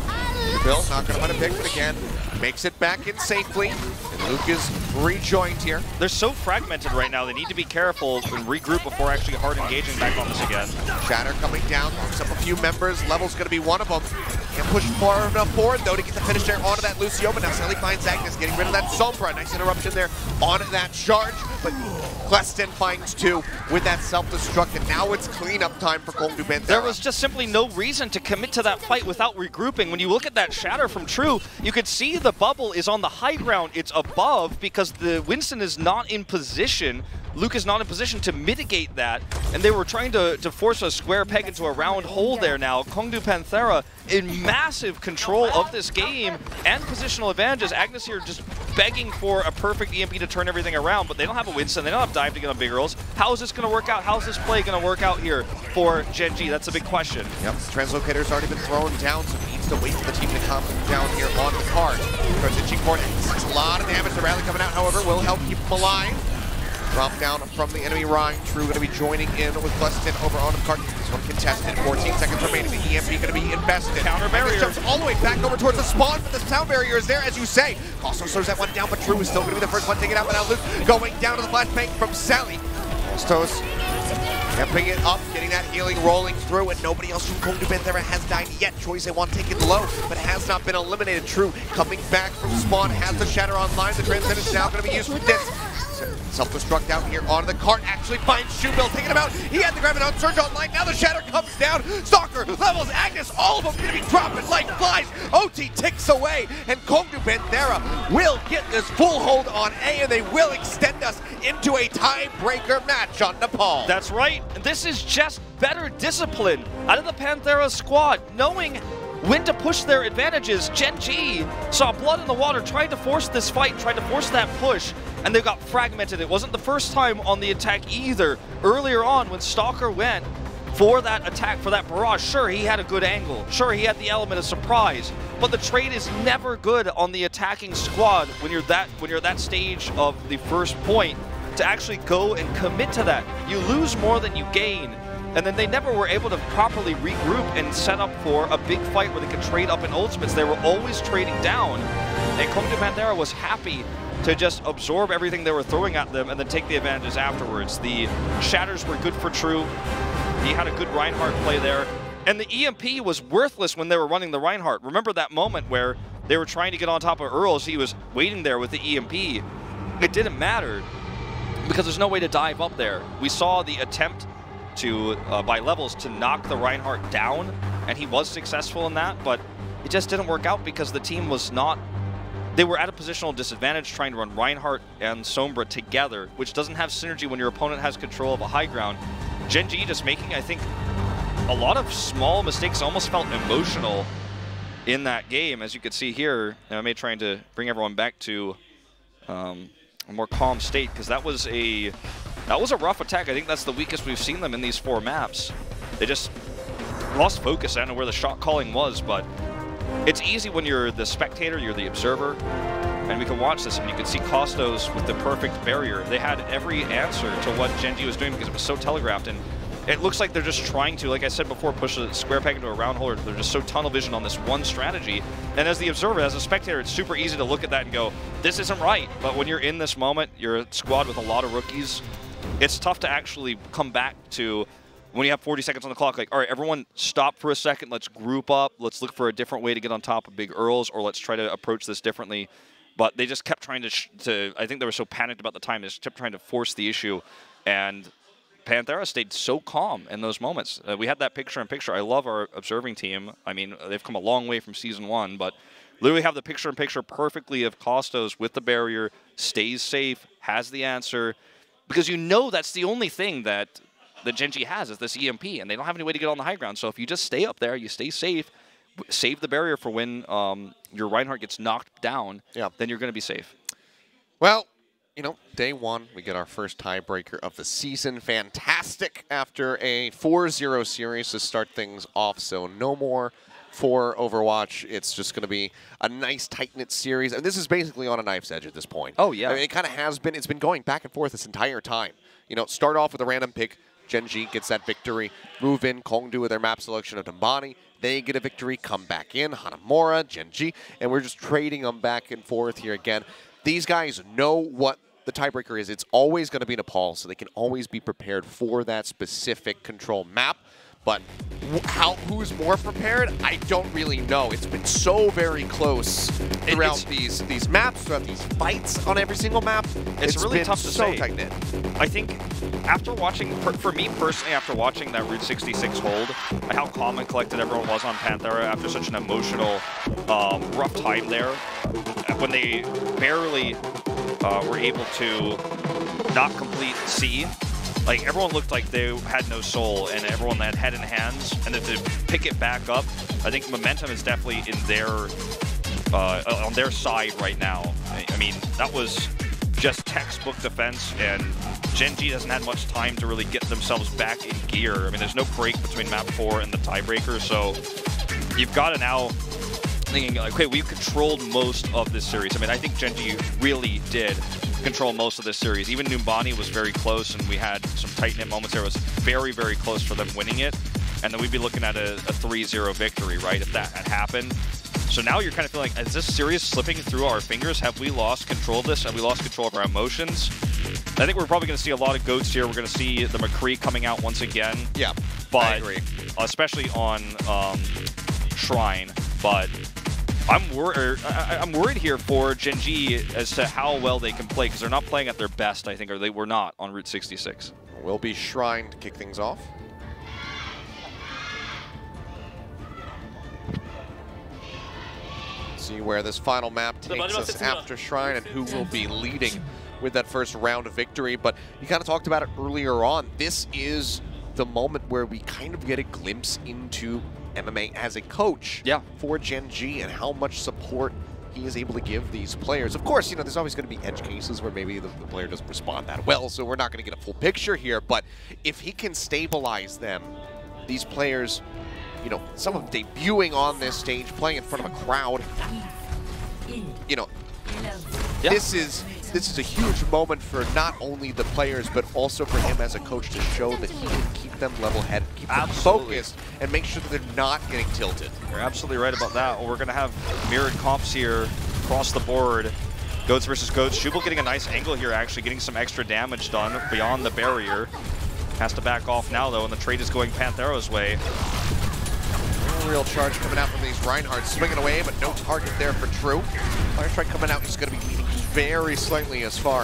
Bill not going to find a pick, but again, makes it back in safely. And Luke is rejoined here. They're so fragmented right now, they need to be careful and regroup before actually hard engaging back on this again. Shatter coming down, locks up a few members. Level's going to be one of them. Can't push far enough forward, though, to get the finish there onto that Lucio, but now Sally finds Agnes, getting rid of that Sombra. Nice interruption there on that charge, but Cleston finds two with that self-destruct, and now it's cleanup time for KongDoo Panthera. There was just simply no reason to commit to that fight without regrouping. When you look at that shatter from True, you could see the bubble is on the high ground. It's above because the Winston is not in position. Luke is not in position to mitigate that, and they were trying to force a square peg into a round hole there now. KongDoo Panthera in massive control of this game and positional advantages. Agnes here just begging for a perfect EMP to turn everything around, but they don't have a Winston, they don't have dive to get on big rolls. How is this going to work out? How is this play going to work out here for Gen.G? That's a big question. Yep, Translocator's already been thrown down, so he needs to wait for the team to come down here on the card. Starts itching for it. It's a lot of damage. The rally coming out, however, will help keep him alive. Drop down from the enemy Rhine. True going to be joining in with Cleston over on the cart. This one contested. 14 seconds remaining. The EMP going to be invested. Counter barrier. Jumps all the way back over towards the spawn, but the sound barrier is there, as you say. Also slows that one down, but True is still going to be the first one taken out. But now Luke going down to the flashbang from Sally. Kostos amping it up, getting that healing rolling through, and nobody else from KongDoo Panthera has died yet. Choice they want taken low, but has not been eliminated. True coming back from spawn, has the shatter online. The Transcendence is now going to be used for this. Self-destruct out here on the cart, actually finds Shoebill, taking him out. He had the Graviton Surge online, now the Shatter comes down. Stalker levels Agnes, all of them gonna be dropping like flies. OT ticks away, and KongDoo Panthera will get this full hold on A, and they will extend us into a tiebreaker match on Nepal. That's right, this is just better discipline out of the Panthera squad, knowing when to push their advantages. Gen.G saw blood in the water, tried to force this fight, tried to force that push, and they got fragmented. It wasn't the first time on the attack either. Earlier on, when Stalker went for that attack, for that barrage, sure, he had a good angle. Sure, he had the element of surprise, but the trade is never good on the attacking squad when you're that stage of the first point to actually go and commit to that. You lose more than you gain. And then they never were able to properly regroup and set up for a big fight where they could trade up in ultimates. They were always trading down. And KongDoo Panthera was happy to just absorb everything they were throwing at them and then take the advantages afterwards. The shatters were good for True. He had a good Reinhardt play there. And the EMP was worthless when they were running the Reinhardt. Remember that moment where they were trying to get on top of Earls? He was waiting there with the EMP. It didn't matter because there's no way to dive up there. We saw the attempt to by levels to knock the Reinhardt down, and he was successful in that, but it just didn't work out because the team was not, they were at a positional disadvantage trying to run Reinhardt and Sombra together, which doesn't have synergy when your opponent has control of a high ground. Gen.G just making, I think, a lot of small mistakes. Almost felt emotional in that game. As you can see here, I may trying to bring everyone back to a more calm state, because that was a rough attack. I think that's the weakest we've seen them in these 4 maps. They just lost focus. I don't know where the shot calling was, but it's easy when you're the spectator, you're the observer, and we can watch this, and you can see KongDoo with the perfect barrier. They had every answer to what Gen.G was doing because it was so telegraphed, and it looks like they're just trying to, like I said before, push a square peg into a round hole. Or they're just so tunnel vision on this one strategy. And as the observer, as a spectator, it's super easy to look at that and go, this isn't right. But when you're in this moment, you're a squad with a lot of rookies, it's tough to actually come back to when you have 40 seconds on the clock, like, all right, everyone stop for a second, let's group up, let's look for a different way to get on top of big Earls, or let's try to approach this differently. But they just kept trying to I think they were so panicked about the time, they just kept trying to force the issue, and Panthera stayed so calm in those moments. We had that picture-in-picture. I love our observing team. I mean, they've come a long way from Season 1, but literally have the picture-in-picture perfectly of KongDoo with the barrier, stays safe, has the answer, because you know that's the only thing that the Gen.G has is this EMP, and they don't have any way to get on the high ground. So if you just stay up there, you stay safe, save the barrier for when your Reinhardt gets knocked down, then you're going to be safe. Well, you know, day 1, we get our first tiebreaker of the season. Fantastic after a 4-0 series to start things off. So no more for Overwatch. It's just going to be a nice, tight-knit series. And this is basically on a knife's edge at this point. Oh, yeah. I mean, it kind of has been. It's been going back and forth this entire time. You know, start off with a random pick. Gen.G gets that victory. Move in, KongDoo with their map selection of Dambani. They get a victory, come back in, Hanamura, Gen.G, and we're just trading them back and forth here again. These guys know what the tiebreaker is. It's always going to be Nepal, so they can always be prepared for that specific control map. But who's more prepared? I don't really know. It's been so very close throughout these maps, throughout these fights on every single map. It's really tough to say. Tight-knit. I think after watching, for me personally, after watching that Route 66 hold, and how calm and collected everyone was on Panthera after such an emotional, rough time there, when they barely were able to not complete C. Like, everyone looked like they had no soul, and everyone had head in hands, and then to pick it back up, I think momentum is definitely in their on their side right now. I mean, that was just textbook defense, and Gen.G hasn't had much time to really get themselves back in gear. I mean, there's no break between map 4 and the tiebreaker, so you've got to now thinking, like, okay, we've controlled most of this series. I mean, I think Gen.G really did control most of this series. Even Numbani was very close, and we had some tight-knit moments there. It was very, very close for them winning it, and then we'd be looking at a 3-0 victory, right, if that had happened. So now you're kind of feeling like, is this series slipping through our fingers? Have we lost control of this? Have we lost control of our emotions? I think we're probably going to see a lot of goats here. We're going to see the McCree coming out once again. Yeah, but I agree. Especially on Shrine, but I'm worried here for Gen.G as to how well they can play, because they're not playing at their best, I think, or they were not on Route 66. Will be Shrine to kick things off. See where this final map takes us after Shrine and who will be leading with that first round of victory. But you kind of talked about it earlier on. This is the moment where we kind of get a glimpse into MMA as a coach for Gen.G and how much support he is able to give these players. Of course, you know, there's always going to be edge cases where maybe the player doesn't respond that well, so we're not going to get a full picture here. But if he can stabilize them, these players, you know, some of them debuting on this stage, playing in front of a crowd, you know, this is a huge moment for not only the players, but also for him as a coach to show that he can keep them level-headed, keep them focused, and make sure that they're not getting tilted. You're absolutely right about that. Well, we're going to have mirrored comps here across the board. Goats versus Goats. Shubal getting a nice angle here, actually getting some extra damage done beyond the barrier. Has to back off now, though, and the trade is going Panthera's way. Real charge coming out from these Reinhardts, swinging away, but no target there for True. Fire Strike coming out, he's going to be leading very slightly as far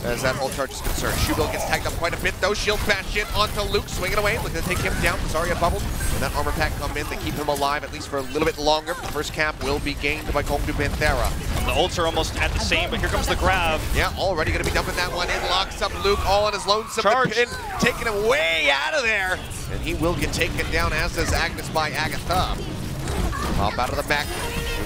as that ult charge is concerned. Shubal gets tagged up quite a bit, though. Shield bash in onto Luke, swinging away, looking to take him down. Zarya bubbled, and that armor pack come in to keep him alive, at least for a little bit longer. The first cap will be gained by KongDoo Panthera. The ults are almost at the same, but here comes the grab. Yeah, already going to be dumping that one in. Locks up Luke, all on his lonesome pin, taking him way out of there. And he will get taken down, as does Agnes by Agatha. Pop out of the mech.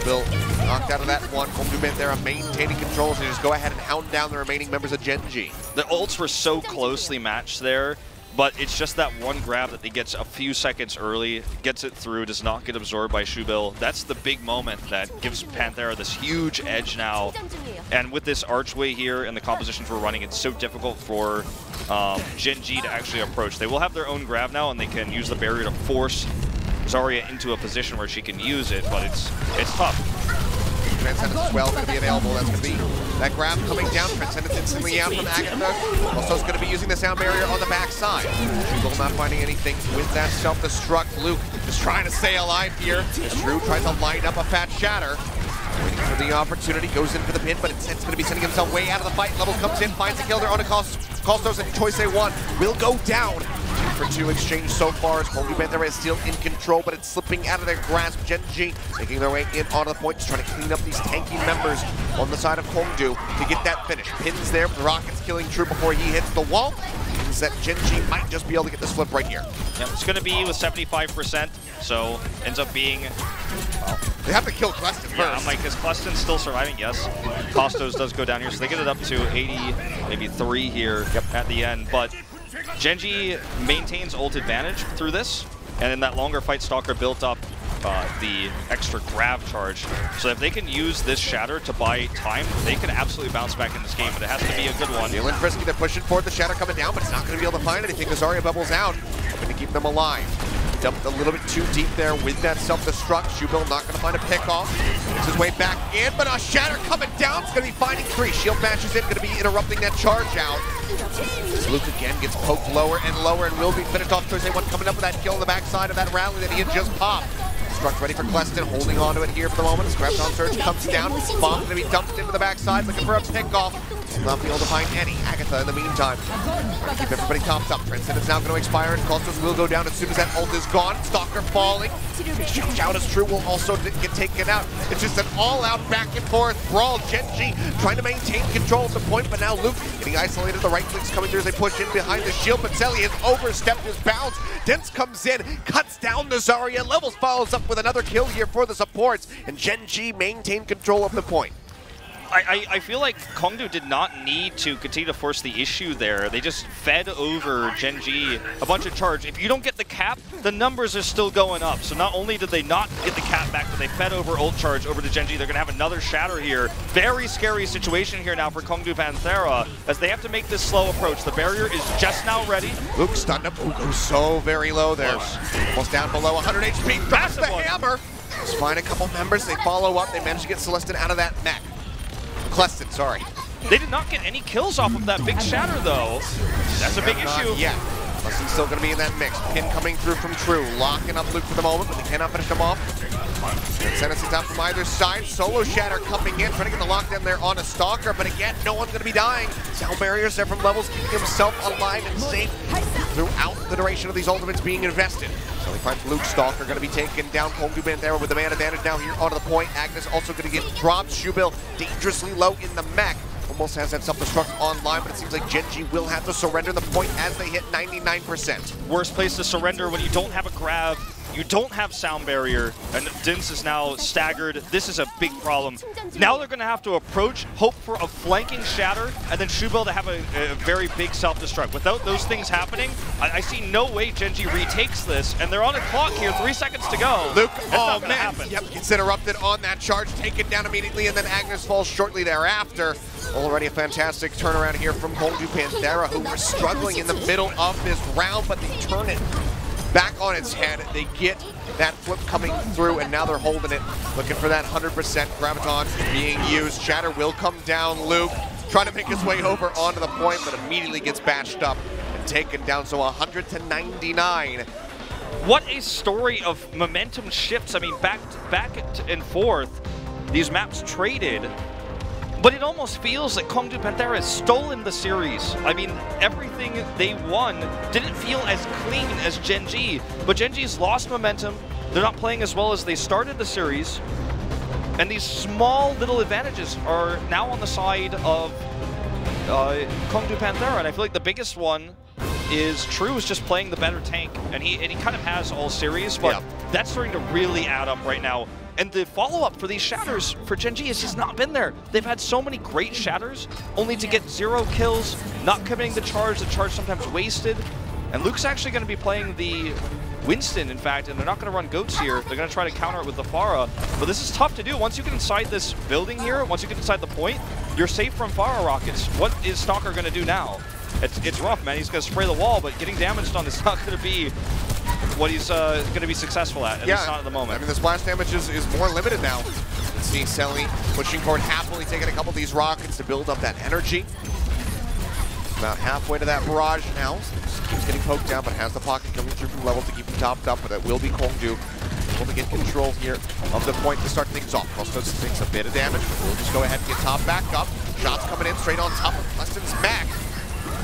Will knocked out of that one. KongDoo Panthera maintaining control to just go ahead and hound down the remaining members of Gen.G. The ults were so closely matched there, but it's just that one grab that he gets a few seconds early, gets it through, does not get absorbed by Shubil. That's the big moment that gives Panthera this huge edge now. And with this archway here and the compositions we're running, it's so difficult for Gen.G to actually approach. They will have their own grab now, and they can use the barrier to force Zarya into a position where she can use it, but it's tough. Transcendence as well going to be available. That's going to be that grab coming down. Transcendence instantly out from Agatha. Also is going to be using the sound barrier on the backside. Shubil not finding anything with that self-destruct. Luke just trying to stay alive here. As Drew tries to line up a fat shatter. Waiting for the opportunity, goes in for the pin, but it's going to be sending himself way out of the fight. Level comes in, finds a kill there on a KongDoo, and Choice A1 will go down. 2-for-2 exchange so far as KongDoo Panthera is still in control, but it's slipping out of their grasp. Gen.G making their way in onto the point, just trying to clean up these tanky members on the side of KongDoo to get that finish. Pins there, the Rockets killing True before he hits the wall. Means that Gen.G might just be able to get this flip right here. Yep, it's going to be with 75%, so ends up being... Well, they have to kill Cleston first. Yeah, I'm like, is Cleston still surviving? Yes. Costos does go down here, so they get it up to 80, maybe 3 here at the end. But Gen.G maintains ult advantage through this, and in that longer fight, Stalker built up the extra grab charge. So if they can use this shatter to buy time, they can absolutely bounce back in this game, but it has to be a good one. Feeling frisky, they're pushing forward, the shatter coming down, but it's not going to be able to find anything. Zarya bubbles out, hoping to keep them alive. Dumped a little bit too deep there with that self-destruct. Shubil not going to find a pick-off. Makes his way back in, but a shatter coming down. It's going to be finding 3. Shield bashes in, going to be interrupting that charge out. As Luke again gets poked lower and lower and will be finished off. Choice A1 coming up with that kill on the backside of that rally that he had just popped. Struck ready for Cleston, holding on to it here for the moment. Scraps on surge comes down. Bomb going to be dumped into the backside, looking for a pick-off. Not be able to find any. Agatha in the meantime. Trying to keep everybody topped up. Transcendence now going to expire, and Costos will go down as soon as that ult is gone. Stalker falling. Shout out as True will also get taken out. It's just an all-out back and forth brawl. Gen.G trying to maintain control at the point, but now Luke getting isolated. The right clicks coming through as they push in behind the shield, but Selly has overstepped his bounds. Dents comes in, cuts down the Zarya. Levels follows up with another kill here for the supports, and Gen.G maintain control of the point. I feel like KongDoo did not need to continue to force the issue there. They just fed over Gen.G a bunch of charge. If you don't get the cap, the numbers are still going up. So not only did they not get the cap back, but they fed over ult charge over to Gen.G. They're going to have another shatter here. Very scary situation here now for KongDoo Panthera as they have to make this slow approach. The barrier is just now ready. Luke stunned up. Ooh, goes so very low there. Almost down below 100 HP. Drops the hammer. Just find a couple members. They follow up. They manage to get Celestin out of that mech. Cleston, sorry. They did not get any kills off of that big shatter, though. That's a big issue. Yeah, Cleston's still going to be in that mix. Pin coming through from True, locking up Luke for the moment, but they cannot finish him off. Transcendence is out from either side. Solo shatter coming in, trying to get the lockdown there on a Stalker, but again, no one's going to be dying. Sound barriers there from Levels, keeping himself alive and safe throughout the duration of these ultimates being invested. So he finds Luke. Stalker going to be taken down. KongDoo Panthera with the man advantage now here onto the point. Agnes also going to get dropped. Shubil dangerously low in the mech. Almost has that self-destruct online, but it seems like Gen.G will have to surrender the point as they hit 99%. Worst place to surrender when you don't have a grab, you don't have sound barrier, and Dins is now staggered. This is a big problem. Now they're going to have to approach, hope for a flanking shatter, and then Shubil to have a very big self-destruct. Without those things happening, I see no way Gen.G retakes this, and they're on a clock here, 3 seconds to go. Luke, oh man, yep, gets interrupted on that charge, taken down immediately, and then Agnes falls shortly thereafter. Already a fantastic turnaround here from KongDoo Panthera, who were struggling in the middle of this round, but they turn it back on its head. They get that flip coming through, and now they're holding it, looking for that 100% Graviton being used. Shatter will come down. Luke trying to make his way over onto the point, but immediately gets bashed up and taken down, so 100 to 99. What a story of momentum shifts. I mean, back and forth, these maps traded. But it almost feels like KongDoo Panthera has stolen the series. I mean, everything they won didn't feel as clean as Gen.G, but Gen.G's lost momentum. They're not playing as well as they started the series. And these small little advantages are now on the side of KongDoo Panthera, and I feel like the biggest one is True is just playing the better tank, and he kind of has all series, but that's starting to really add up right now. And the follow-up for these shatters for Gen.G has just not been there. They've had so many great shatters, only to get 0 kills, not committing the charge sometimes wasted. And Luke's actually going to be playing the Winston, in fact, and they're not going to run goats here. They're going to try to counter it with the Pharah. But this is tough to do. Once you get inside this building here, once you get inside the point, you're safe from Pharah rockets. What is Stalker going to do now? It's rough, man. He's going to spray the wall, but getting damaged on is not going to be what he's going to be successful at least not at the moment. I mean, the splash damage is more limited now. Let's see Selly pushing forward, happily taking a couple of these rockets to build up that energy. About halfway to that barrage now. Keeps getting poked down, but has the pocket coming through from level to keep him topped up, but that will be KongDoo able to get control here of the point to start things off. Crossroads takes a bit of damage, but we'll just go ahead and get top back up. Shots coming in straight on top of Preston's Mac.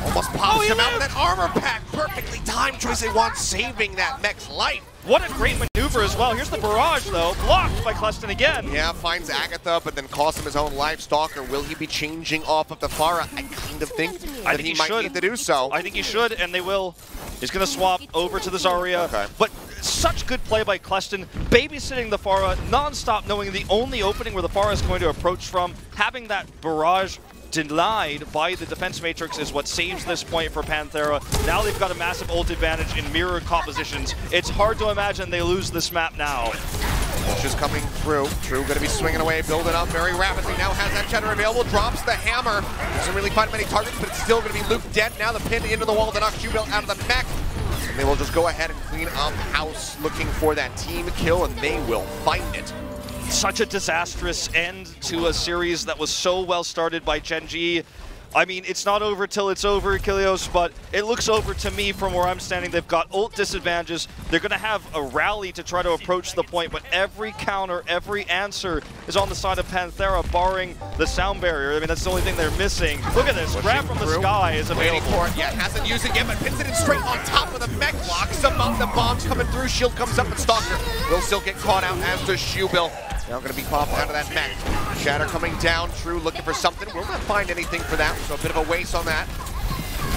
Almost pops him out with that armor pack. Perfectly timed. Choice1 saving that mech's life. What a great maneuver as well. Here's the barrage, though. Blocked by Cleston again. Yeah, finds Agatha, but then costs him his own life. Stalker, will he be changing off of the Pharah? I kind of think that he might need to do so. I think he should, and they will. He's going to swap over to the Zarya. Okay. But such good play by Cleston, babysitting the Pharah non-stop, knowing the only opening where the Pharah is going to approach from, having that barrage denied by the defense matrix is what saves this point for Panthera. Now they've got a massive ult advantage in mirrored compositions. It's hard to imagine they lose this map now. Just coming through. True going to be swinging away, building up very rapidly. Now has that Cheddar available, drops the hammer. Doesn't really find many targets, but it's still going to be Luke dead. Now the pin into the wall to knock Shoebill out of the mech. And they will just go ahead and clean up house, looking for that team kill, and they will find it. Such a disastrous end to a series that was so well started by Gen.G. I mean, it's not over till it's over, Achilios, but it looks over to me from where I'm standing. They've got ult disadvantages. They're going to have a rally to try to approach the point, but every counter, every answer is on the side of Panthera, barring the sound barrier. I mean, that's the only thing they're missing. Look at this. Grab from the sky is available. For it. Yeah, hasn't used it yet, but pins it in straight on top of the mech. Locks him up. The bomb's coming through. Shield comes up, but Stalker will still get caught out, as does Shoebill. Now going to be popped out of that mech. Shatter coming down. True looking for something. Will not find anything for that, so a bit of a waste on that.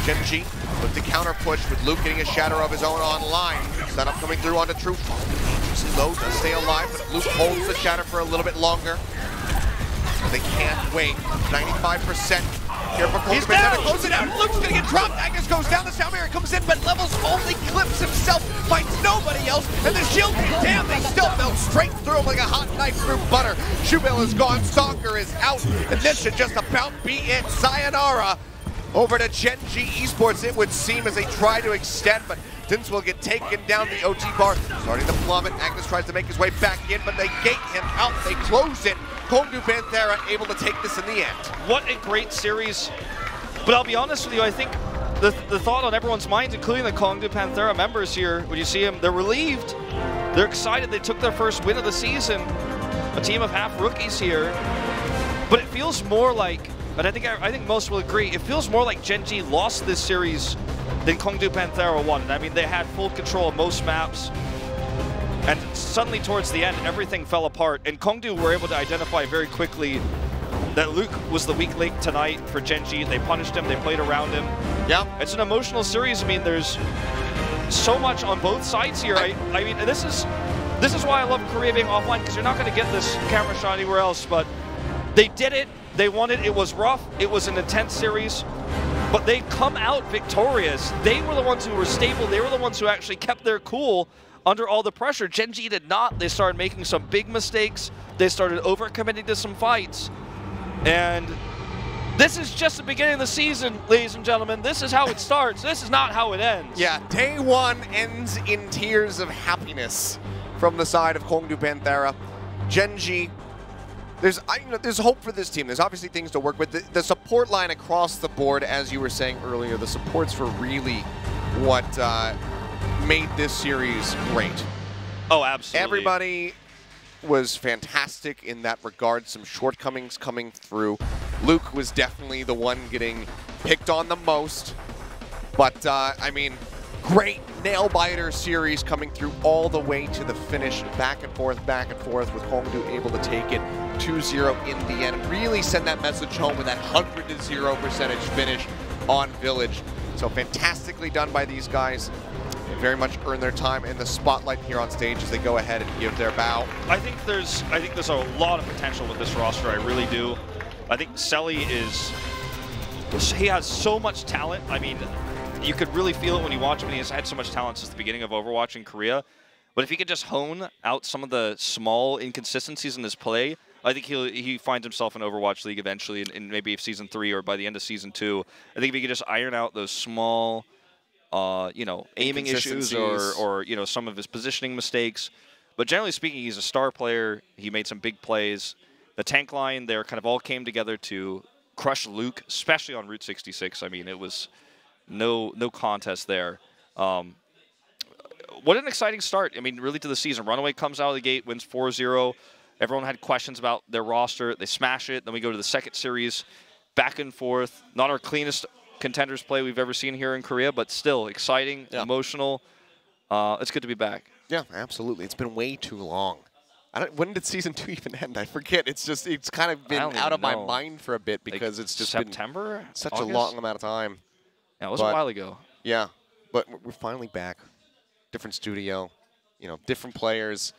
Gen.G with the counter push with Luke getting a shatter of his own online. Setup coming through onto True. Dangerously low, does stay alive, but Luke holds the shatter for a little bit longer. They can't wait. 95%. Here for He's down! Close it out. Luke's gonna get dropped. Agnes goes down. The sound barrier comes in, but Levels only clips himself, finds nobody else, and the shield came down. They still fell straight through him like a hot knife through butter. Shoebill is gone. Stalker is out, and this should just about be it. Sayonara over to Gen.G esports, it would seem, as they try to extend, but Dins will get taken down the OT bar, starting to plummet. Agnes tries to make his way back in, but they gate him out. They close it. KongDoo Panthera able to take this in the end. What a great series. But I'll be honest with you, I think the thought on everyone's minds, including the KongDoo Panthera members here, when you see them, they're relieved. They're excited. They took their first win of the season. A team of half rookies here. But it feels more like, and I think most will agree, it feels more like Gen.G lost this series than KongDoo Panthera won. I mean, they had full control of most maps. And suddenly towards the end, everything fell apart. And KongDoo were able to identify very quickly that Luke was the weak link tonight for Gen.G. They punished him, they played around him. Yeah. It's an emotional series. I mean, there's so much on both sides here. I mean, this is why I love Korea being offline, because you're not going to get this camera shot anywhere else. But they did it. They won it. It was rough. It was an intense series. But they come out victorious. They were the ones who were stable. They were the ones who actually kept their cool under all the pressure. Gen.G did not. They started making some big mistakes. They started overcommitting to some fights. And this is just the beginning of the season, ladies and gentlemen. This is how it starts. This is not how it ends. Yeah, day one ends in tears of happiness from the side of KongDoo Panthera. Gen.G, there's hope for this team. There's obviously things to work with. The support line across the board, as you were saying earlier, the supports for really what made this series great. Oh, absolutely. Everybody was fantastic in that regard. Some shortcomings coming through. Luke was definitely the one getting picked on the most. But, I mean, great nail-biter series coming through all the way to the finish. Back and forth, with KongDoo able to take it 2-0 in the end. Really send that message home with that 100-0% finish on Village. So fantastically done by these guys. They very much earn their time in the spotlight here on stage as they go ahead and give their bow. I think there's a lot of potential with this roster. I really do. I think Selly he has so much talent. I mean, you could really feel it when you watch him, and he has had so much talent since the beginning of Overwatch in Korea. But if he could just hone out some of the small inconsistencies in his play, I think he finds himself in Overwatch League eventually, in maybe Season 3 or by the end of Season 2. I think if he could just iron out those small, aiming issues or some of his positioning mistakes. But generally speaking, he's a star player. He made some big plays. The tank line there kind of all came together to crush Luke, especially on Route 66. I mean, it was no contest there. What an exciting start, I mean, really to the season. Runaway comes out of the gate, wins 4-0. Everyone had questions about their roster. They smash it. Then we go to the second series, back and forth. Not our cleanest Contenders play we've ever seen here in Korea, but still exciting, emotional. It's good to be back. Yeah, absolutely. It's been way too long. When did Season 2 even end? I forget. It's kind of been out of my mind for a bit because it's just September? Been such August? A long amount of time. Yeah, it was a while ago. Yeah, but we're finally back. Different studio, different players.